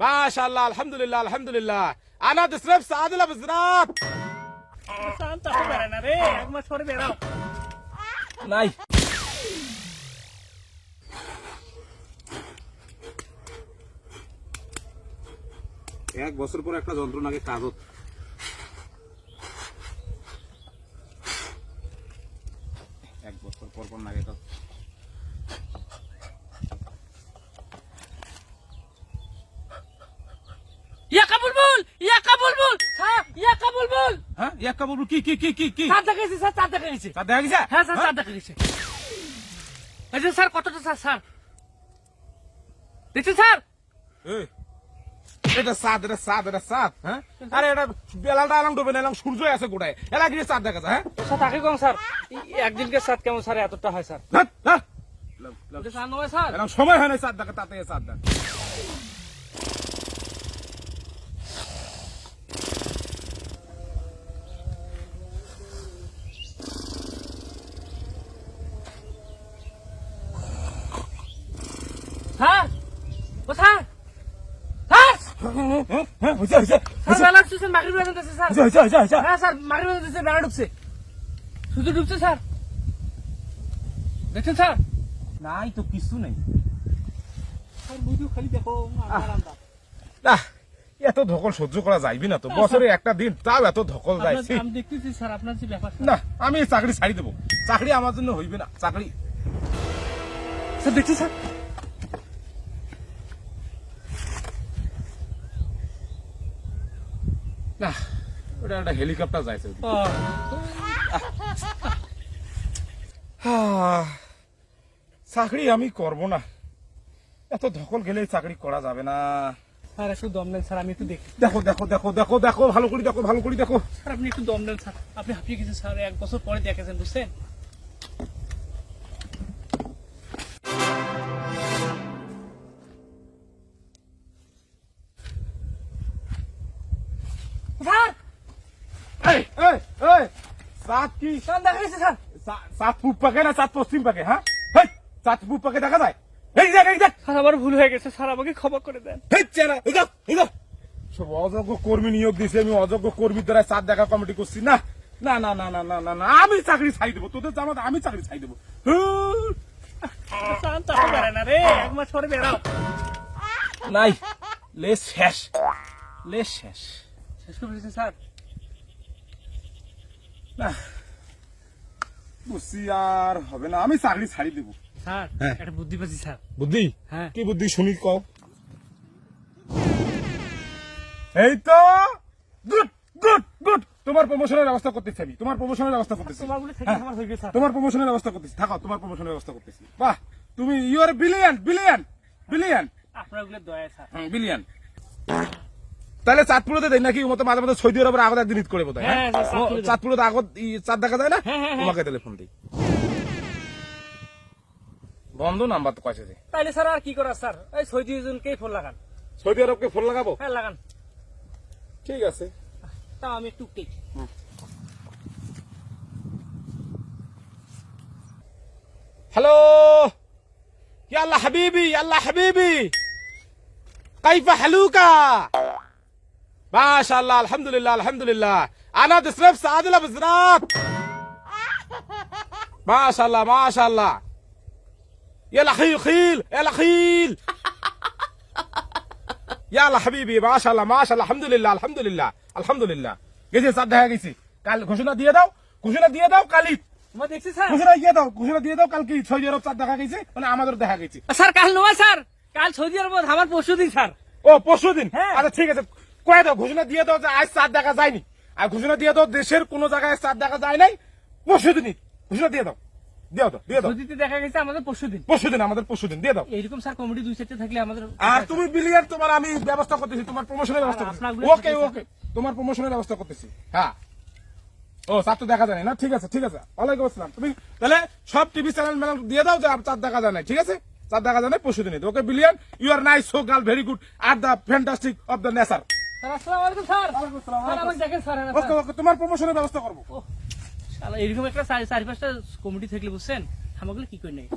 মাশাআল্লাহ, আলহামদুলিল্লাহ, আলহামদুলিল্লাহ। আনা দিসরাব সাদিলা বিজরাত। শান্ত হয়ে বেড়ায় না রে, এক মাস পরে বেড়াও। নাই। এক বছর পর একটা যন্ত্রণাকে কাগজ এক বছর পর পর নাগে কাজ ইয়াকা বুলবুল, ইয়াকা বুলবুল, হ্যাঁ ইয়াকা বুলবুল। হ্যাঁ এক কাবুল কি কি কি কি কি চার দেখা গেছে স্যার, চার দেখা গেছে। তা দেখা গেছে হ্যাঁ স্যার, চার দেখা গেছে। এই যে স্যার কতটা স্যার, স্যার দেখছেন স্যার? এই এটা সাদ, এটা সাদ, এটা সাদ। হ্যাঁ আরে এটা বেলাটা আলাম ডুবে না, এলাম সূর্য আছে গোটায় এলা কি সাদ দেখা যায়? হ্যাঁ স্যার তাকে কম স্যার, একদিনকে সাত কেমন স্যার এতটা হয় স্যার? হ্যাঁ হ্যাঁ এটা স্যার নয় স্যার। এলাম সময় হয় না সাদ দেখা, তাতে সাদ দেখা। স্যার ও স্যার, স্যার হ্যাঁ হইছে হইছে স্যার বেলা ঢুকছে, মাগরিব বেলা ঢুকছে স্যার। হইছে হইছে হইছে। হ্যাঁ স্যার মাগরিব বেলা ঢুকছে, বেলা ঢুকছে, শুধু ঢুকছে স্যার। দেখছেন স্যার? নাই তো কিছু নাই। স্যার বুঝু খালি দেখো না এত ধকল সহ্য করা যাইবি না তো, বছরে একটা দিন তাও এত ধকল যাইছি। আমি দেখতেছি স্যার আপনার যে ব্যাপার। না আমি এই চাকরি ছাড়ি দেবো, চাকরি আমার জন্য হইবে না চাকরি। স্যার দেখছি স্যার, না ওটা একটা হেলিকপ্টার যাইছে। চাকরি আমি করব না, এত ধকল গেলে চাকরি করা যাবে না। স্যার একটু দম নেন স্যার, আমি একটু দেখি। দেখো দেখো দেখো দেখো দেখো ভালো করে দেখো, ভালো করে দেখো। স্যার আপনি একটু দম নেন স্যার, আপনি হাঁপিয়ে গেছেন স্যার, এক বছর পরে দেখেছেন বুঝছেন। স্যার এই এই এই চাঁদ কি স্যার দেখা গেছে স্যার। চাঁদ পূব পাকে না চাঁদ পশ্চিম পাকে? হ্যাঁ হেই, চাঁদ পূব পাকে দেখা যায়? এই দেখ এই দেখ। স্যার আমার ভুল হয়ে গেছে স্যার, আমাকে ক্ষমা করে দেন। হেই চেনা এই দেখ এই দেখ। সব অযোগ্য কর্মী নিয়োগ দিয়েছি আমি, অযোগ্য কর্মীর দ্বারা চাঁদ দেখা কমিটি করছি। না না না না না না না না আমি চাকরি ছাই দেবো, তোদের জামাত আমি চাকরি ছাই দেবো। স্যার তাকে বেড়ায় না রে, এক মাস পরে বেড়াও। নাই লেস শেষ, লেস শেষ। শেষ করে দিয়েছেন স্যার? না বুঝছি আর হবে না, আমি চাকরি ছাড়ি দেবো। স্যার হ্যাঁ। একটা বুদ্ধি পাচ্ছি স্যার। বুদ্ধি? হ্যাঁ। কি বুদ্ধি শুনি কও। এই তো গুড গুড গুড, তোমার প্রমোশনের ব্যবস্থা করতেছি আমি, তোমার প্রমোশনের ব্যবস্থা করতেছি। তোমার বলে থেকে আমার হয়ে গেছে স্যার। তোমার প্রমোশনের ব্যবস্থা করতেছি, থাকো তোমার প্রমোশনের ব্যবস্থা করতেছি। বাহ তুমি you are billion billion billion. আপনার ওগুলো দয়া স্যার। বিলিয়ন। তাহলে চাঁদপুরতে দেয় নাকি মতো মাঝে মাঝে সৌদি আরবের আগত একদিন ঈদ করে বোধ হয়? হ্যাঁ, চাঁদপুরে দেয়। চাঁদপুরতে আগত চাঁদ দেখা যায় না? হ্যাঁ, হ্যাঁ, হ্যাঁ। তোমাকে টেলিফোন দিই। বন্ধ নাম্বার তো কয়েছে যে। তাইলে স্যার আর কি করার স্যার, এই সৌদি জনকেই ফোন লাগান। সৌদি আরবকে ফোন লাগাবো? হ্যাঁ লাগান। ঠিক আছে। তাও আমি একটু টিক। হ্যালো ইয়াল্লা হাবিবি, ইয়াল্লা হাবিবি কাইফা হালুকা? মাশাআল্লাহ, আলহামদুলিল্লাহ, আলহামদুলিল্লাহ। আনা দিসরাব সাদিলা বিজরাত। মাশাআল্লাহ, মাশাআল্লাহ। ইয়াল্লা খিল খিল, ইয়াল্লা খিল। ইয়াল্লা হাবিবি, মাশাআল্লাহ, মাশাআল্লাহ, আলহামদুলিল্লাহ, আলহামদুলিল্লাহ, আলহামদুলিল্লাহ। গেছে চাঁদ দেখা গেছে। কাল ঘোষণা দিয়ে দাও, ঘোষণা দিয়ে দাও কালই। তোমার দেখছি স্যার। ঘোষণা দিয়ে দাও, ঘোষণা দিয়ে দাও কালকে সৌদি আরব চাঁদ দেখা গেছে, মানে আমাদের দেখা গেছে। স্যার কাল নয় স্যার, কাল সৌদি আরব আমার পরশু দিন স্যার। ও পরশু দিন? হ্যাঁ। আচ্ছা ঠিক আছে, কয়ে দাও, ঘোষণা দিয়ে দাও যে আজ চাঁদ দেখা যায়নি, আর ঘোষণা দিয়ে দাও দেশের কোন জায়গায় চাঁদ দেখা যায় নাই পরশু দিনই। ঘোষণা দিয়ে দাও, দিয়ে দাও, দিয়ে দাও। সৌদিতে দেখা গেছে আমাদের পরশু দিন। পরশু দিন, আমাদের পরশু দিন দিয়ে দাও। এইরকম স্যার কমিটি দুই চারটে থাকলে আমাদের। আর তুমি বিলিয়ন, তোমার আমি ব্যবস্থা করতেছি, তোমার প্রমোশনের ব্যবস্থা করতেছি। আপনাগুলো ওকে ঠিক আছে। ওকে, তোমার প্রমোশনের ব্যবস্থা করতেছি। হ্যাঁ ও চাঁদ তো দেখা যায় না? ঠিক আছে ঠিক আছে, ওয়ালাইকুম আসসালাম। তুমি তাহলে সব টিভি চ্যানেল ম্যানেল দিয়ে দাও যে চাঁদ দেখা যায় না, ঠিক আছে? চাঁদ দেখা যায় না পরশু দিনে। Okay billion, you are nice, so girl, very good, are the fantastic of the nature. Sir আসসালামু আলাইকুম স্যার। স্যার আমাকে দেখেন স্যার। ওকে ওকে, তোমার প্রমোশনের ব্যবস্থা করবো। শালা এরকম একটা চারি পাঁচটা কমিটি থাকলে বুঝছেন আমাগুলো কি করে নেই।